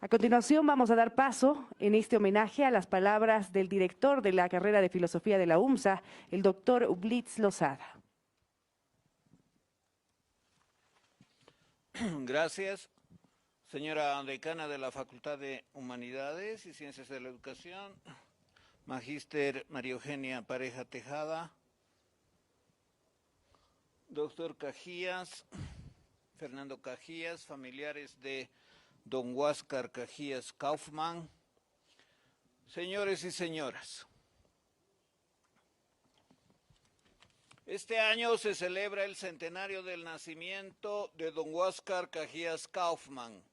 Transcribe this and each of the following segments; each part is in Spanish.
A continuación vamos a dar paso en este homenaje a las palabras del director de la carrera de Filosofía de la UMSA, el doctor Blitz Lozada. Gracias, señora decana de la Facultad de Humanidades y Ciencias de la Educación, magíster María Eugenia Pareja Tejada, doctor Cajías, Fernando Cajías, familiares de don Huáscar Cajías Kaufmann, señores y señoras. Este año se celebra el centenario del nacimiento de don Huáscar Cajías Kaufmann,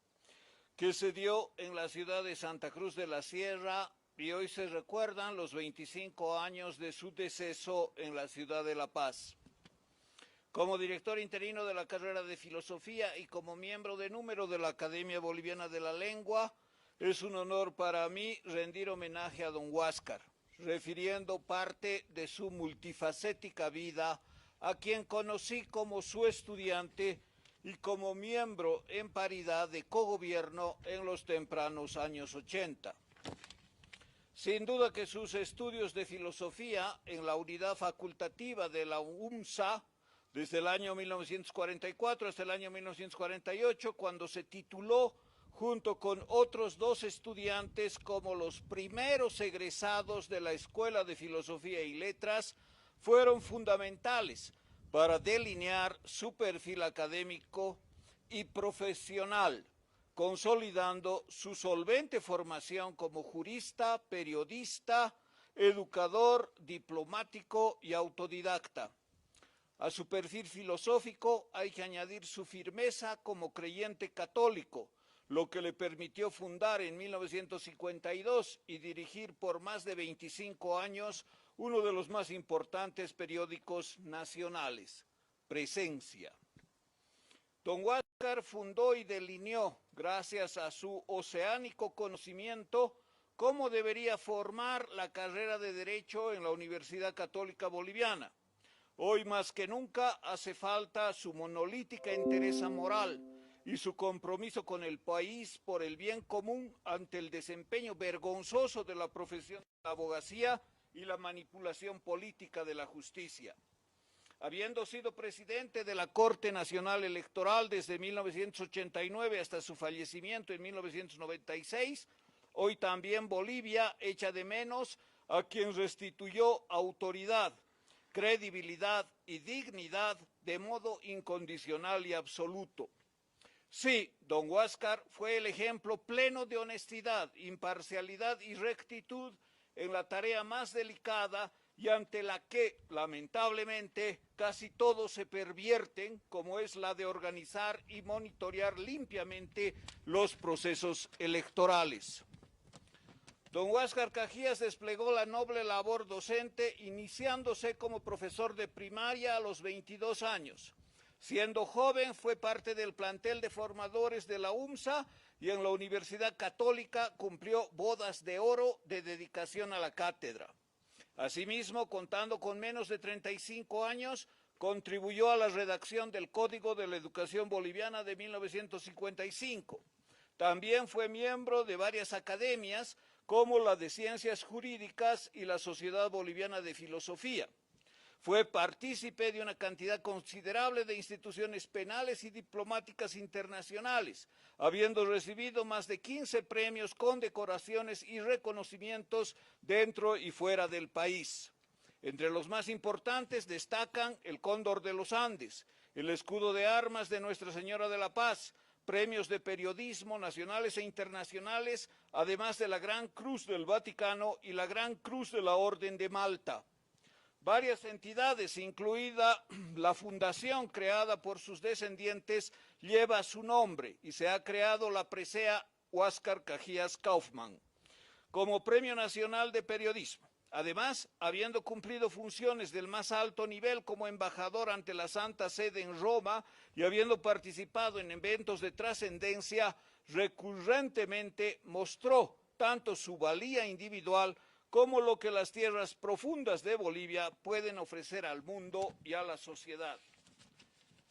que se dio en la ciudad de Santa Cruz de la Sierra, y hoy se recuerdan los 25 años de su deceso en la ciudad de La Paz. Como director interino de la carrera de Filosofía y como miembro de número de la Academia Boliviana de la Lengua, es un honor para mí rendir homenaje a don Huáscar, refiriendo parte de su multifacética vida, a quien conocí como su estudiante y como miembro en paridad de cogobierno en los tempranos años 80. Sin duda que sus estudios de filosofía en la unidad facultativa de la UMSA, desde el año 1944 hasta el año 1948, cuando se tituló junto con otros dos estudiantes como los primeros egresados de la Escuela de Filosofía y Letras, fueron fundamentales para delinear su perfil académico y profesional, consolidando su solvente formación como jurista, periodista, educador, diplomático y autodidacta. A su perfil filosófico hay que añadir su firmeza como creyente católico, lo que le permitió fundar en 1952 y dirigir por más de 25 años uno de los más importantes periódicos nacionales, Presencia. Don Huáscar fundó y delineó, gracias a su oceánico conocimiento, cómo debería formar la carrera de Derecho en la Universidad Católica Boliviana. Hoy más que nunca hace falta su monolítica entereza moral y su compromiso con el país por el bien común ante el desempeño vergonzoso de la profesión de la abogacía y la manipulación política de la justicia. Habiendo sido presidente de la Corte Nacional Electoral desde 1989 hasta su fallecimiento en 1996, hoy también Bolivia echa de menos a quien restituyó autoridad, credibilidad y dignidad de modo incondicional y absoluto. Sí, don Huáscar fue el ejemplo pleno de honestidad, imparcialidad y rectitud en la tarea más delicada y ante la que, lamentablemente, casi todos se pervierten, como es la de organizar y monitorear limpiamente los procesos electorales. Don Huáscar Cajías desplegó la noble labor docente iniciándose como profesor de primaria a los 22 años. Siendo joven fue parte del plantel de formadores de la UMSA y en la Universidad Católica cumplió bodas de oro de dedicación a la cátedra. Asimismo, contando con menos de 35 años, contribuyó a la redacción del Código de la Educación Boliviana de 1955. También fue miembro de varias academias, como la de Ciencias Jurídicas y la Sociedad Boliviana de Filosofía. Fue partícipe de una cantidad considerable de instituciones penales y diplomáticas internacionales, habiendo recibido más de 15 premios, condecoraciones y reconocimientos dentro y fuera del país. Entre los más importantes destacan el Cóndor de los Andes, el escudo de armas de Nuestra Señora de la Paz, premios de periodismo nacionales e internacionales, además de la Gran Cruz del Vaticano y la Gran Cruz de la Orden de Malta. Varias entidades, incluida la fundación creada por sus descendientes, lleva su nombre y se ha creado la presea Huáscar Cajías Kaufmann como Premio Nacional de Periodismo. Además, habiendo cumplido funciones del más alto nivel como embajador ante la Santa Sede en Roma y habiendo participado en eventos de trascendencia, recurrentemente mostró tanto su valía individual como lo que las tierras profundas de Bolivia pueden ofrecer al mundo y a la sociedad.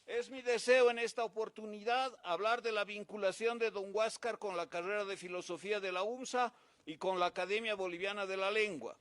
Es mi deseo en esta oportunidad hablar de la vinculación de don Huáscar con la carrera de filosofía de la UMSA y con la Academia Boliviana de la Lengua.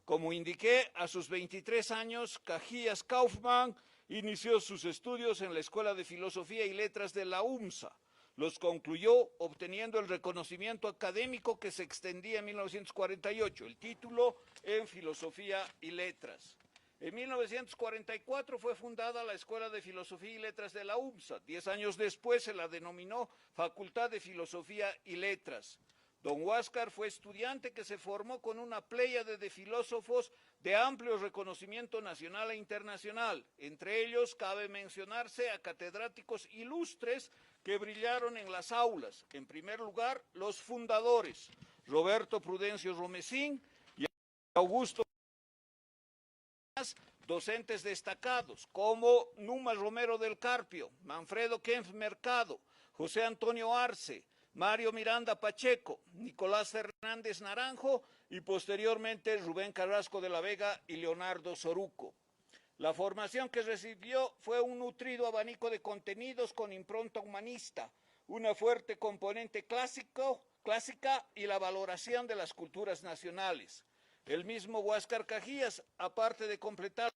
Como indiqué, a sus 23 años, Cajías Kaufmann inició sus estudios en la Escuela de Filosofía y Letras de la UMSA. Los concluyó obteniendo el reconocimiento académico que se extendía en 1948, el título en Filosofía y Letras. En 1944 fue fundada la Escuela de Filosofía y Letras de la UMSA. 10 años después se la denominó Facultad de Filosofía y Letras. Don Huáscar fue estudiante que se formó con una pléyade de filósofos de amplio reconocimiento nacional e internacional. Entre ellos cabe mencionarse a catedráticos ilustres que brillaron en las aulas. En primer lugar, los fundadores, Roberto Prudencio Romesín y Augusto, docentes destacados como Numa Romero del Carpio, Manfredo Kempf Mercado, José Antonio Arce, Mario Miranda Pacheco, Nicolás Fernández Naranjo y posteriormente Rubén Carrasco de la Vega y Leonardo Soruco. La formación que recibió fue un nutrido abanico de contenidos con impronta humanista, una fuerte componente clásica y la valoración de las culturas nacionales. El mismo Huáscar Cajías, aparte de completar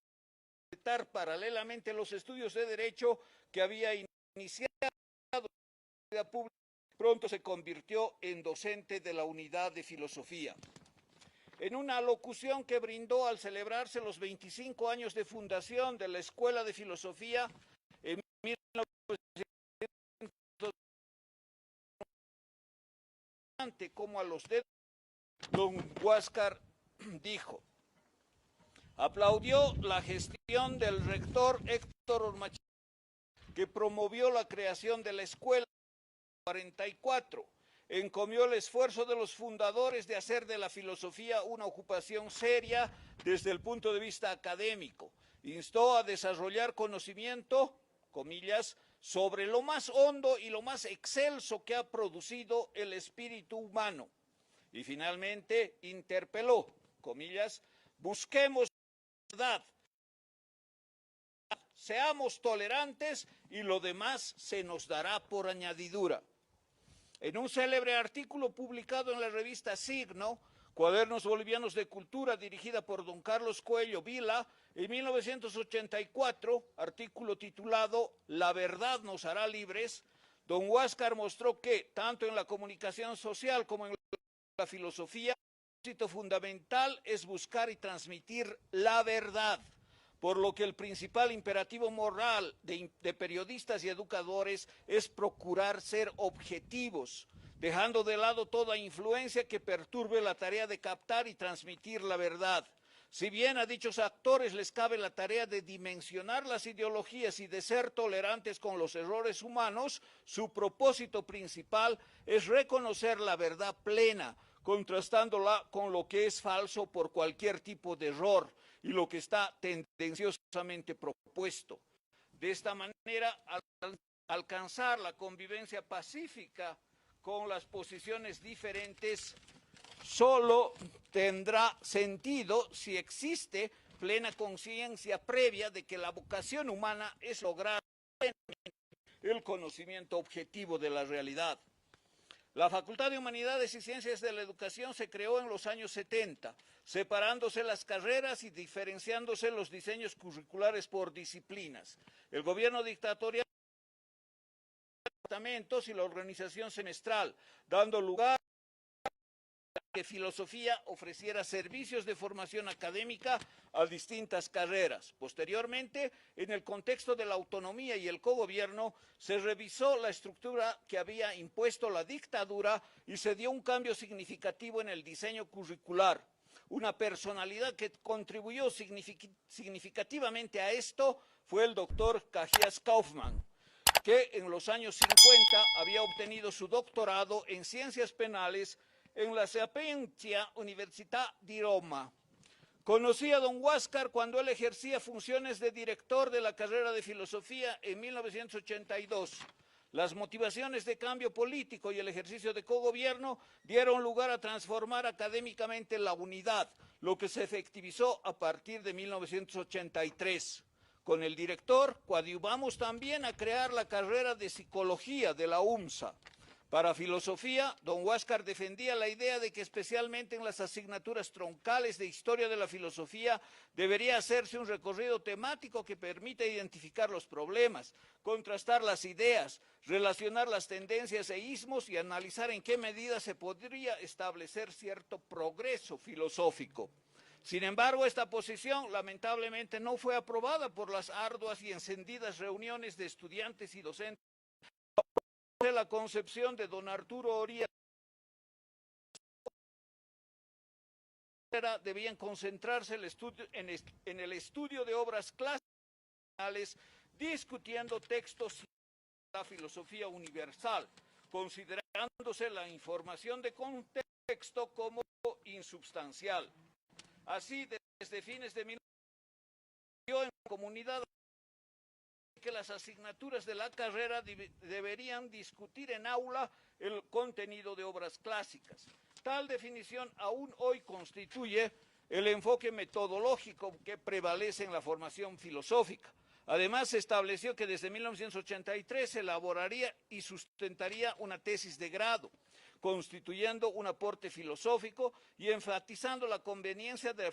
paralelamente los estudios de Derecho que había iniciado en la vida pública, pronto se convirtió en docente de la Unidad de Filosofía. En una alocución que brindó al celebrarse los 25 años de fundación de la Escuela de Filosofía en 1900, como a los dedos, don Huáscar dijo: aplaudió la gestión del rector Héctor Ormachea, que promovió la creación de la escuela en 1944, encomió el esfuerzo de los fundadores de hacer de la filosofía una ocupación seria desde el punto de vista académico, instó a desarrollar conocimiento, comillas, sobre lo más hondo y lo más excelso que ha producido el espíritu humano, y finalmente interpeló, comillas, busquemos la verdad, seamos tolerantes y lo demás se nos dará por añadidura. En un célebre artículo publicado en la revista Signo, Cuadernos Bolivianos de Cultura, dirigida por don Carlos Coelho Vila, en 1984, artículo titulado La verdad nos hará libres, don Huáscar mostró que, tanto en la comunicación social como en la filosofía, el propósito fundamental es buscar y transmitir la verdad, por lo que el principal imperativo moral de periodistas y educadores es procurar ser objetivos, dejando de lado toda influencia que perturbe la tarea de captar y transmitir la verdad. Si bien a dichos actores les cabe la tarea de dimensionar las ideologías y de ser tolerantes con los errores humanos, su propósito principal es reconocer la verdad plena, contrastándola con lo que es falso por cualquier tipo de error y lo que está tendenciosamente propuesto. De esta manera, alcanzar la convivencia pacífica con las posiciones diferentes solo tendrá sentido si existe plena conciencia previa de que la vocación humana es lograr el conocimiento objetivo de la realidad. La Facultad de Humanidades y Ciencias de la Educación se creó en los años 70, separándose las carreras y diferenciándose los diseños curriculares por disciplinas. El gobierno dictatorial y la organización semestral, dando lugar a que filosofía ofreciera servicios de formación académica a distintas carreras. Posteriormente, en el contexto de la autonomía y el cogobierno, se revisó la estructura que había impuesto la dictadura y se dio un cambio significativo en el diseño curricular. Una personalidad que contribuyó significativamente a esto fue el doctor Cajías Kaufmann, que en los años 50 había obtenido su doctorado en Ciencias Penales en la Sapientia Università di Roma. Conocí a don Huáscar cuando él ejercía funciones de director de la carrera de Filosofía en 1982. Las motivaciones de cambio político y el ejercicio de cogobierno dieron lugar a transformar académicamente la unidad, lo que se efectivizó a partir de 1983. Con el director coadyuvamos también a crear la carrera de psicología de la UMSA. Para filosofía, don Huáscar defendía la idea de que especialmente en las asignaturas troncales de historia de la filosofía debería hacerse un recorrido temático que permita identificar los problemas, contrastar las ideas, relacionar las tendencias e ismos y analizar en qué medida se podría establecer cierto progreso filosófico. Sin embargo, esta posición lamentablemente no fue aprobada por las arduas y encendidas reuniones de estudiantes y docentes. La concepción de don Arturo Orías debían concentrarse en el estudio de obras clásicas, discutiendo textos de la filosofía universal, considerándose la información de contexto como insubstancial. Así, desde fines de 1990, en la comunidad que las asignaturas de la carrera deberían discutir en aula el contenido de obras clásicas. Tal definición aún hoy constituye el enfoque metodológico que prevalece en la formación filosófica. Además, se estableció que desde 1983 se elaboraría y sustentaría una tesis de grado, constituyendo un aporte filosófico y enfatizando la conveniencia de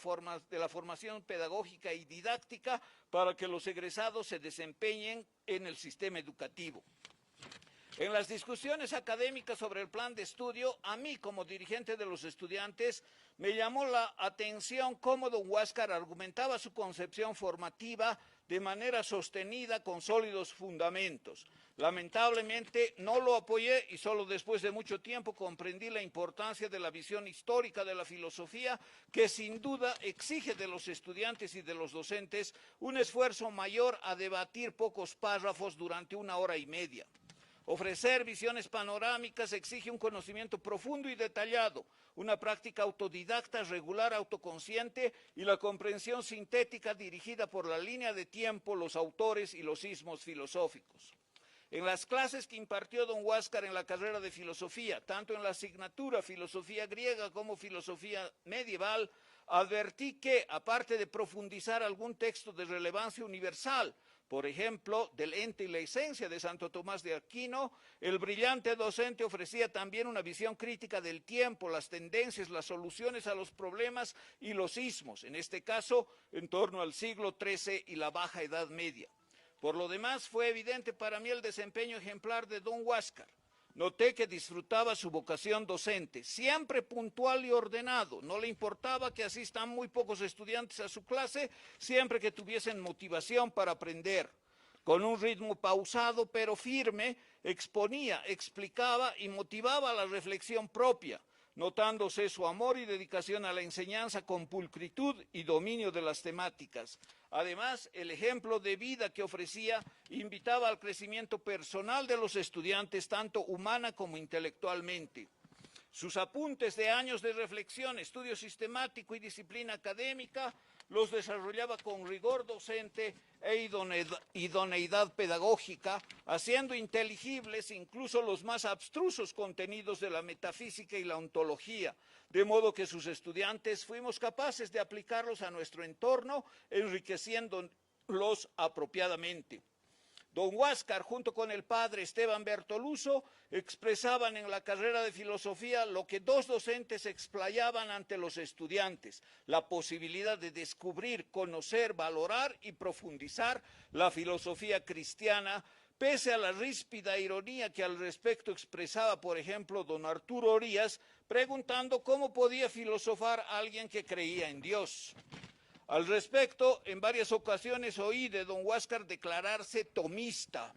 la formación pedagógica y didáctica para que los egresados se desempeñen en el sistema educativo. En las discusiones académicas sobre el plan de estudio, a mí como dirigente de los estudiantes, me llamó la atención cómo don Huáscar argumentaba su concepción formativa de manera sostenida con sólidos fundamentos. Lamentablemente no lo apoyé y solo después de mucho tiempo comprendí la importancia de la visión histórica de la filosofía que sin duda exige de los estudiantes y de los docentes un esfuerzo mayor a debatir pocos párrafos durante 1 hora y media. Ofrecer visiones panorámicas exige un conocimiento profundo y detallado, una práctica autodidacta, regular, autoconsciente y la comprensión sintética dirigida por la línea de tiempo, los autores y los ismos filosóficos. En las clases que impartió don Huáscar en la carrera de filosofía, tanto en la asignatura filosofía griega como filosofía medieval, advertí que, aparte de profundizar algún texto de relevancia universal, por ejemplo, del ente y la esencia de Santo Tomás de Aquino, el brillante docente ofrecía también una visión crítica del tiempo, las tendencias, las soluciones a los problemas y los ismos, en este caso, en torno al siglo XIII y la Baja Edad Media. Por lo demás, fue evidente para mí el desempeño ejemplar de don Huáscar. Noté que disfrutaba su vocación docente, siempre puntual y ordenado. No le importaba que asistan muy pocos estudiantes a su clase, siempre que tuviesen motivación para aprender. Con un ritmo pausado pero firme, exponía, explicaba y motivaba la reflexión propia, notándose su amor y dedicación a la enseñanza con pulcritud y dominio de las temáticas. Además, el ejemplo de vida que ofrecía invitaba al crecimiento personal de los estudiantes, tanto humana como intelectualmente. Sus apuntes de años de reflexión, estudio sistemático y disciplina académica los desarrollaba con rigor docente e idoneidad pedagógica, haciendo inteligibles incluso los más abstrusos contenidos de la metafísica y la ontología, de modo que sus estudiantes fuimos capaces de aplicarlos a nuestro entorno, enriqueciéndolos apropiadamente. Don Huáscar, junto con el padre Esteban Bertoluso, expresaban en la carrera de filosofía lo que dos docentes explayaban ante los estudiantes, la posibilidad de descubrir, conocer, valorar y profundizar la filosofía cristiana, pese a la ríspida ironía que al respecto expresaba, por ejemplo, don Arturo Orías, preguntando cómo podía filosofar alguien que creía en Dios. Al respecto, en varias ocasiones oí de don Huáscar declararse tomista,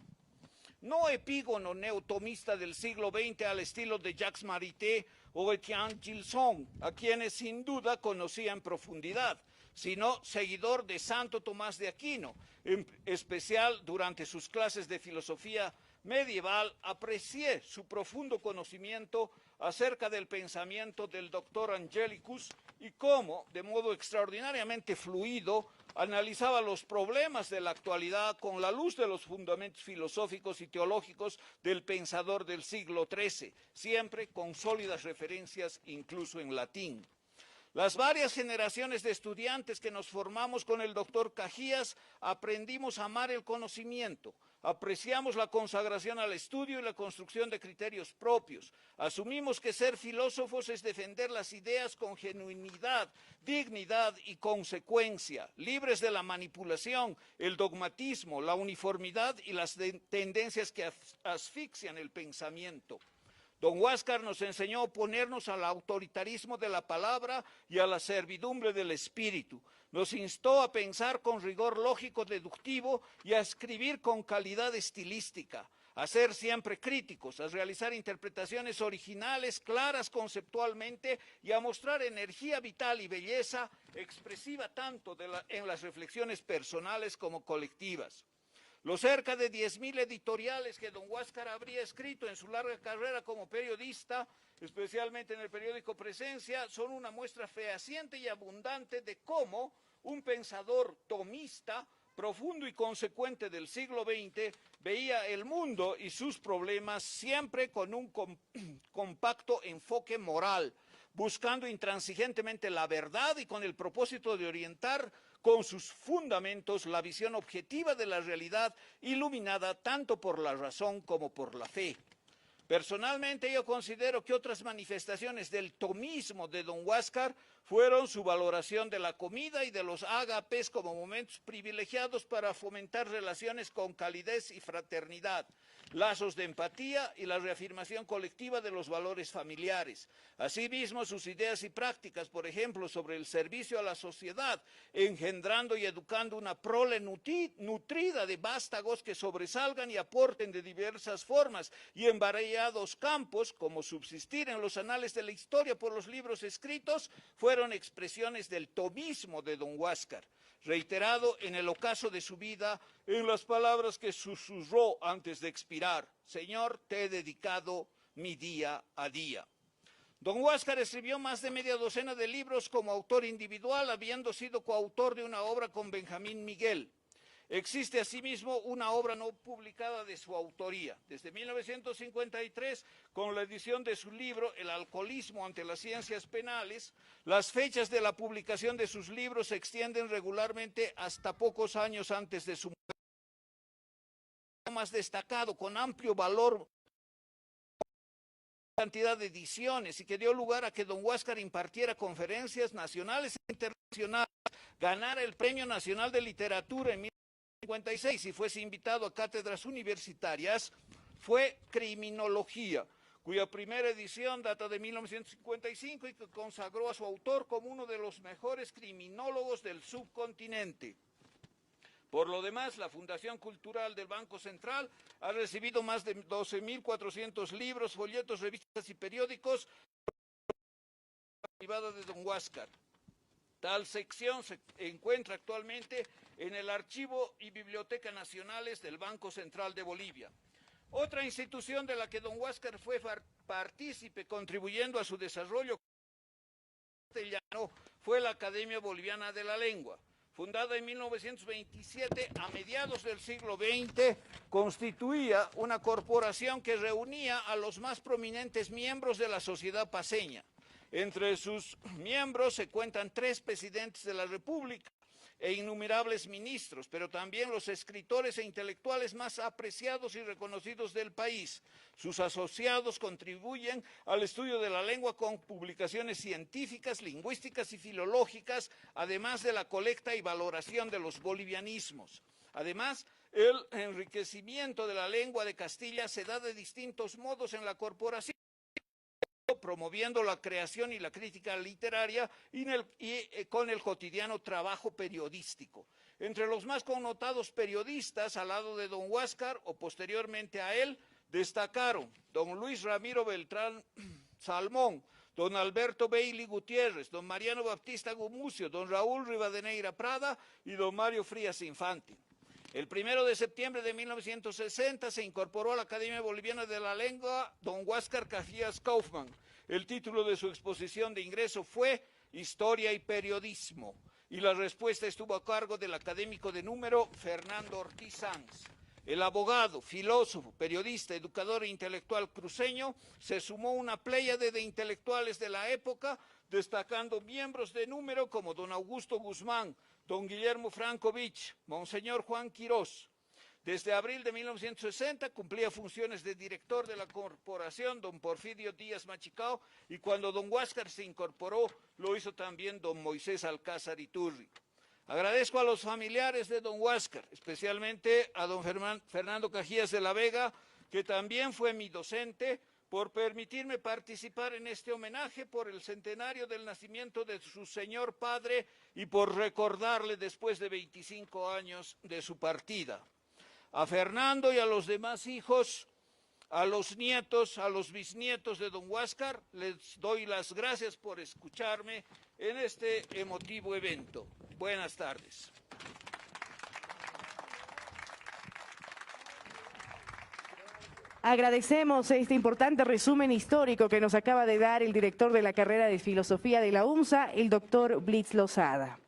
no epígono neotomista del siglo XX al estilo de Jacques Maritain o Etienne Gilson, a quienes sin duda conocía en profundidad, sino seguidor de Santo Tomás de Aquino. En especial durante sus clases de filosofía medieval aprecié su profundo conocimiento acerca del pensamiento del doctor Angelicus y cómo, de modo extraordinariamente fluido, analizaba los problemas de la actualidad con la luz de los fundamentos filosóficos y teológicos del pensador del siglo XIII, siempre con sólidas referencias incluso en latín. Las varias generaciones de estudiantes que nos formamos con el doctor Cajías aprendimos a amar el conocimiento, apreciamos la consagración al estudio y la construcción de criterios propios. Asumimos que ser filósofos es defender las ideas con genuinidad, dignidad y consecuencia, libres de la manipulación, el dogmatismo, la uniformidad y las tendencias que asfixian el pensamiento. Don Huáscar nos enseñó a oponernos al autoritarismo de la palabra y a la servidumbre del espíritu. Nos instó a pensar con rigor lógico deductivo y a escribir con calidad estilística, a ser siempre críticos, a realizar interpretaciones originales, claras conceptualmente y a mostrar energía vital y belleza expresiva tanto en las reflexiones personales como colectivas. Los cerca de 10.000 editoriales que don Huáscar habría escrito en su larga carrera como periodista, especialmente en el periódico Presencia, son una muestra fehaciente y abundante de cómo un pensador tomista, profundo y consecuente del siglo XX, veía el mundo y sus problemas siempre con un compacto enfoque moral, buscando intransigentemente la verdad y con el propósito de orientar con sus fundamentos la visión objetiva de la realidad, iluminada tanto por la razón como por la fe. Personalmente yo considero que otras manifestaciones del tomismo de don Huáscar fueron su valoración de la comida y de los ágapes como momentos privilegiados para fomentar relaciones con calidez y fraternidad, lazos de empatía y la reafirmación colectiva de los valores familiares. Asimismo, sus ideas y prácticas, por ejemplo, sobre el servicio a la sociedad, engendrando y educando una prole nutrida de vástagos que sobresalgan y aporten de diversas formas y en variados campos, como subsistir en los anales de la historia por los libros escritos, fueron expresiones del tomismo de don Huáscar, reiterado en el ocaso de su vida en las palabras que susurró antes de expirar: Señor, te he dedicado mi día a día. Don Huáscar escribió más de media docena de libros como autor individual, habiendo sido coautor de una obra con Benjamín Miguel. Existe asimismo una obra no publicada de su autoría. Desde 1953, con la edición de su libro El alcoholismo ante las ciencias penales, las fechas de la publicación de sus libros se extienden regularmente hasta pocos años antes de su muerte. Más destacado, con amplio valor, cantidad de ediciones, y que dio lugar a que don Huáscar impartiera conferencias nacionales e internacionales, ganara el Premio Nacional de Literatura en 1956 y fuese invitado a cátedras universitarias, fue Criminología, cuya primera edición data de 1955 y que consagró a su autor como uno de los mejores criminólogos del subcontinente. Por lo demás, la Fundación Cultural del Banco Central ha recibido más de 12.400 libros, folletos, revistas y periódicos privada de don Huáscar. Tal sección se encuentra actualmente en el Archivo y Biblioteca Nacionales del Banco Central de Bolivia. Otra institución de la que don Huáscar fue partícipe contribuyendo a su desarrollo castellano fue la Academia Boliviana de la Lengua. Fundada en 1927, a mediados del siglo XX, constituía una corporación que reunía a los más prominentes miembros de la sociedad paceña. Entre sus miembros se cuentan 3 presidentes de la República e innumerables ministros, pero también los escritores e intelectuales más apreciados y reconocidos del país. Sus asociados contribuyen al estudio de la lengua con publicaciones científicas, lingüísticas y filológicas, además de la colecta y valoración de los bolivianismos. Además, el enriquecimiento de la lengua de Castilla se da de distintos modos en la corporación, promoviendo la creación y la crítica literaria y con el cotidiano trabajo periodístico. Entre los más connotados periodistas, al lado de don Huáscar o posteriormente a él, destacaron don Luis Ramiro Beltrán Salmón, don Alberto Bailey Gutiérrez, don Mariano Baptista Gumucio, don Raúl Rivadeneira Prada y don Mario Frías Infante. El 1 de septiembre de 1960 se incorporó a la Academia Boliviana de la Lengua don Huáscar Cajías Kaufmann. El título de su exposición de ingreso fue Historia y Periodismo, y la respuesta estuvo a cargo del académico de número Fernando Ortiz Sanz. El abogado, filósofo, periodista, educador e intelectual cruceño se sumó a una pléyade de intelectuales de la época, destacando miembros de número como don Augusto Guzmán, don Guillermo Francovich, monseñor Juan Quirós. Desde abril de 1960 cumplía funciones de director de la corporación don Porfirio Díaz Machicao, y cuando don Huáscar se incorporó, lo hizo también don Moisés Alcázar Iturri. Agradezco a los familiares de don Huáscar, especialmente a don Fernando Cajías de la Vega, que también fue mi docente, por permitirme participar en este homenaje por el centenario del nacimiento de su señor padre y por recordarle después de 25 años de su partida. A Fernando y a los demás hijos, a los nietos, a los bisnietos de don Huáscar, les doy las gracias por escucharme en este emotivo evento. Buenas tardes. Agradecemos este importante resumen histórico que nos acaba de dar el director de la carrera de Filosofía de la UMSA, el doctor Blitz Lozada.